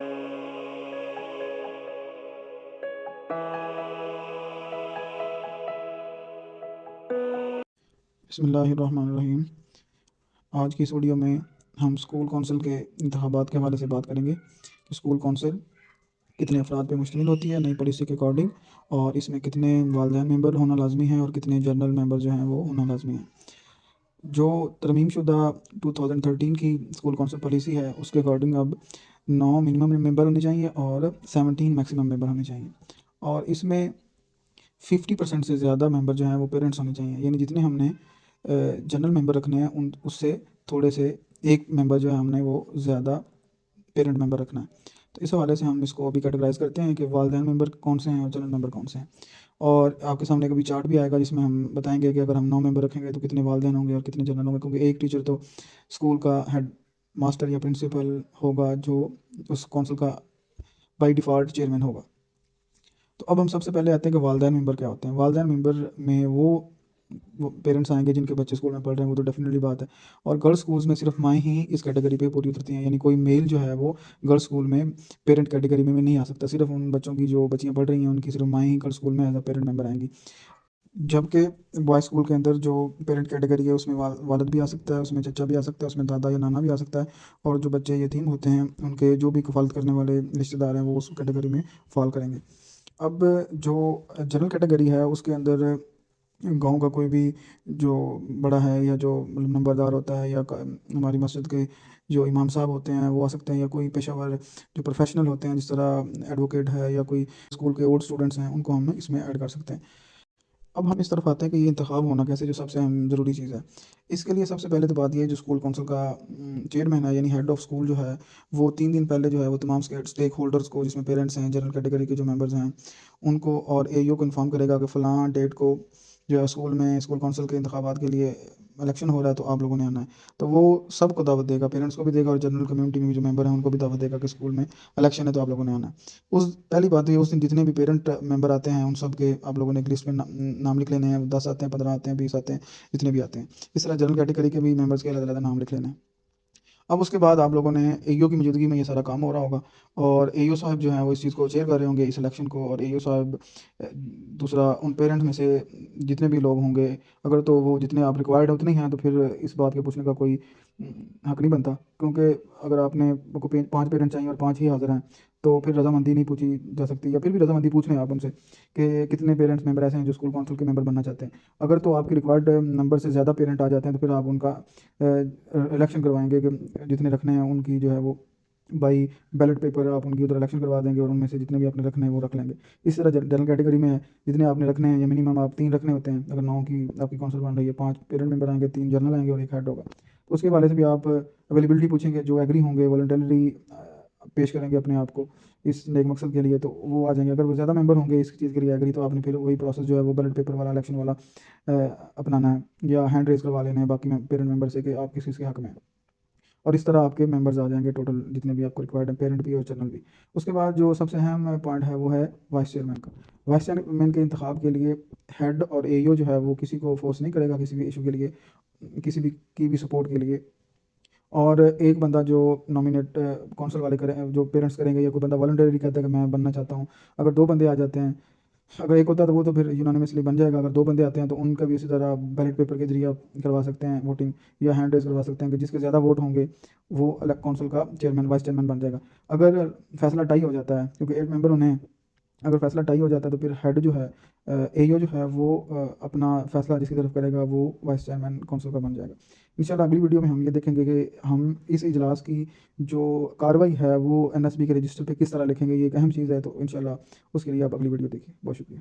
بسم اللہ الرحمن الرحیم۔ آج کی اس ویڈیو میں ہم اسکول کونسل کے انتخابات کے حوالے سے بات کریں گے کہ اسکول کونسل کتنے افراد پہ مشتمل ہوتی ہے نئی پالیسی کے اکارڈنگ، اور اس میں کتنے والدین ممبر ہونا لازمی ہے اور کتنے جنرل ممبر جو ہیں وہ ہونا لازمی ہے۔ جو ترمیم شدہ 2013 کی اسکول کونسل پالیسی ہے اس کے اکارڈنگ اب 9 منیمم ممبر ہونے چاہیے اور 17 میکسیمم ممبر ہونے چاہیے، اور اس میں 50% سے زیادہ ممبر جو ہیں وہ پیرنٹس ہونے چاہیے، یعنی جتنے ہم نے جنرل ممبر رکھنے ہیں اس سے تھوڑے سے ایک ممبر جو ہے ہم نے وہ زیادہ پیرنٹ ممبر رکھنا ہے۔ تو اس حوالے سے ہم اس کو ابھی کیٹیگرائز کرتے ہیں کہ والدین ممبر کون سے ہیں اور جنرل ممبر کون سے ہیں، اور آپ کے سامنے کبھی چارٹ بھی آئے گا جس میں ہم بتائیں گے کہ اگر ہم 9 ممبر رکھیں گے تو کتنے والدین ہوں گے اور کتنے جنرل ہوں گے، کیونکہ ایک ٹیچر تو اسکول کا ہیڈ ماسٹر یا پرنسپل ہوگا جو اس کونسل کا بائی ڈیفالٹ چیئرمین ہوگا۔ تو اب ہم سب سے پہلے آتے ہیں کہ والدین ممبر کیا ہوتے ہیں۔ والدین ممبر میں وہ پیرنٹس آئیں گے جن کے بچے اسکول میں پڑھ رہے ہیں، وہ تو ڈیفینیٹلی بات ہے، اور گرلس اسکولس میں صرف مائیں ہی اس کیٹیگری پہ پوری اترتی ہیں، یعنی کوئی میل جو ہے وہ گرلس اسکول میں پیرنٹ کیٹیگری میں نہیں آ سکتا، صرف ان بچوں کی جو بچیاں پڑھ رہی ہیں ان کی صرف مائیں ہی گرلس اسکول میں ایز اے پیرنٹ ممبر آئیں گی، جبکہ بوائز اسکول کے اندر جو پیرنٹ کیٹیگری ہے اس میں والد بھی آ سکتا ہے، اس میں چچا بھی آ سکتا ہے، اس میں دادا یا نانا بھی آ سکتا ہے، اور جو بچے یتیم ہوتے ہیں ان کے جو بھی کفالت کرنے والے رشتہ دار ہیں وہ اس کیٹیگری میں فال کریں گے۔ اب جو جنرل کیٹیگری ہے اس کے اندر گاؤں کا کوئی بھی جو بڑا ہے یا جو نمبردار ہوتا ہے یا ہماری مسجد کے جو امام صاحب ہوتے ہیں وہ آ سکتے ہیں، یا کوئی پیشہ ور جو پروفیشنل ہوتے ہیں جس طرح ایڈوکیٹ ہے یا کوئی اسکول کے اولڈ اسٹوڈنٹس ہیں ان کو ہم اس میں ایڈ کر سکتے ہیں۔ اب ہم اس طرف آتے ہیں کہ یہ انتخاب ہونا کیسے، جو سب سے اہم ضروری چیز ہے۔ اس کے لیے سب سے پہلے تو بات یہ ہے جو اسکول کونسل کا چیئرمین ہے یعنی ہیڈ آف اسکول جو ہے وہ 3 دن پہلے جو ہے وہ تمام اسٹیک ہولڈرس کو، جس میں پیرنٹس ہیں، جنرل کیٹیگری کے جو ممبرز ہیں ان کو، اور اے ای او کو انفارم کرے گا کہ فلاں ڈیٹ کو جو ہے اسکول میں اسکول کونسل کے انتخابات کے لیے الیکشن ہو رہا ہے تو آپ لوگوں نے آنا ہے۔ تو وہ سب کو دعوت دے گا، پیرنٹس کو بھی دے گا اور جنرل کمیونٹی میں جو ممبر ہیں ان کو بھی دعوت دے گا کہ اسکول میں الیکشن ہے تو آپ لوگوں نے آنا ہے۔ پہلی بات یہ اس دن جتنے بھی پیرنٹ ممبر آتے ہیں ان سب کے آپ لوگوں نے ایک لسٹ میں نام لکھ لینے ہیں، 10 آتے ہیں، 15 آتے ہیں، 20 آتے ہیں، جتنے بھی آتے ہیں۔ اس طرح جنرل کیٹیگری کے بھی ممبرس کے الگ الگ نام لکھ لینے ہیں۔ اب اس کے بعد آپ لوگوں نے اے ای او کی موجودگی میں یہ سارا کام ہو رہا ہوگا، اور اے ای او صاحب جو ہیں وہ اس چیز کو چیئر کر رہے ہوں گے اس الیکشن کو، اور اے ای او صاحب دوسرا ان پیرنٹس میں سے جتنے بھی لوگ ہوں گے اگر تو وہ جتنے آپ ریکوائرڈ اتنے ہیں تو پھر اس بات کے پوچھنے کا کوئی حق نہیں بنتا، کیونکہ اگر آپ نے 5 پیرنٹ چاہیے اور 5 ہی حاضر ہیں تو پھر رضامندی نہیں پوچھی جا سکتی، یا پھر بھی رضامندی پوچھ لیں آپ ان سے کہ کتنے پیرنٹس ممبر ایسے ہیں جو اسکول کونسل کے ممبر بننا چاہتے ہیں۔ اگر تو آپ کے ریکوائرڈ نمبر سے زیادہ پیرنٹ آ جاتے ہیں تو پھر آپ ان کا الیکشن کروائیں گے کہ جتنے رکھنے ہیں ان کی جو ہے وہ بائی بیلٹ پیپر آپ ان کی ادھر الیکشن کروا دیں گے، اور ان میں سے جتنے بھی آپ نے رکھنے ہیں وہ رکھ لیں گے۔ اس طرح جنرل کیٹیگری میں جتنے آپ نے رکھنے ہیں یا منیمم آپ 3 رکھنے ہوتے ہیں، اگر 9 کی آپ کی کونسل بن رہی ہے، 5 پیرنٹ ممبر آئیں گے، 3 جنرل آئیں گے اور 1 ہیڈ ہوگا، تو اس کے حوالے سے بھی آپ اویلیبلٹی پوچھیں گے، جو ایگری ہوں گے والنٹرلی پیش کریں گے اپنے آپ کو اس نیک مقصد کے لیے تو وہ آ جائیں گے۔ اگر وہ زیادہ ممبر ہوں گے اس چیز کے لیے ایگری تو آپ نے پھر وہی پروسیس جو ہے وہ بیلٹ پیپر والا الیکشن والا اپنانا ہے، یا ہینڈ ریز کروا لینا ہے باقی پیرنٹ ممبر سے کہ آپ کس چیز کے حق میں ہیں، اور اس طرح آپ کے ممبرز آ جائیں گے ٹوٹل جتنے بھی آپ کو ریکوائرڈ ہیں، پیرنٹ بھی اور جنرل بھی۔ اس کے بعد جو سب سے اہم پوائنٹ ہے وہ ہے وائس چیئرمین کا۔ وائس چیئرمین کے انتخاب کے لیے ہیڈ اور اے ای او جو ہے وہ کسی کو فورس نہیں کرے گا کسی بھی ایشو کے لیے، کسی بھی کی بھی سپورٹ کے لیے، اور ایک بندہ جو نامینیٹ کونسل والے کریں جو پیرنٹس کریں گے، یا کوئی بندہ والنٹریلی کہتا ہے کہ میں بننا چاہتا ہوں، اگر 2 بندے آ جاتے ہیں، اگر ایک ہوتا ہے تو وہ تو پھر یونانیمسلی بن جائے گا، اگر 2 بندے آتے ہیں تو ان کا بھی اسی طرح بیلٹ پیپر کے ذریعے کروا سکتے ہیں ووٹنگ، یا ہینڈ ریز کروا سکتے ہیں کہ جس کے زیادہ ووٹ ہوں گے وہ الگ کونسل کا چیئرمین وائس چیئرمین بن جائے گا۔ اگر فیصلہ ٹائی ہو جاتا ہے کیونکہ 8 ممبر انہیں، اگر فیصلہ ٹائی ہو جاتا ہے تو پھر ہیڈ جو ہے اے ای او جو ہے وہ اپنا فیصلہ جس کی طرف کرے گا وہ وائس چیئرمین کونسل کا بن جائے گا۔ انشاءاللہ اگلی ویڈیو میں ہم یہ دیکھیں گے کہ ہم اس اجلاس کی جو کاروائی ہے وہ این ایس بی کے رجسٹر پہ کس طرح لکھیں گے، یہ ایک اہم چیز ہے، تو انشاءاللہ اس کے لیے آپ اگلی ویڈیو دیکھیں۔ بہت شکریہ۔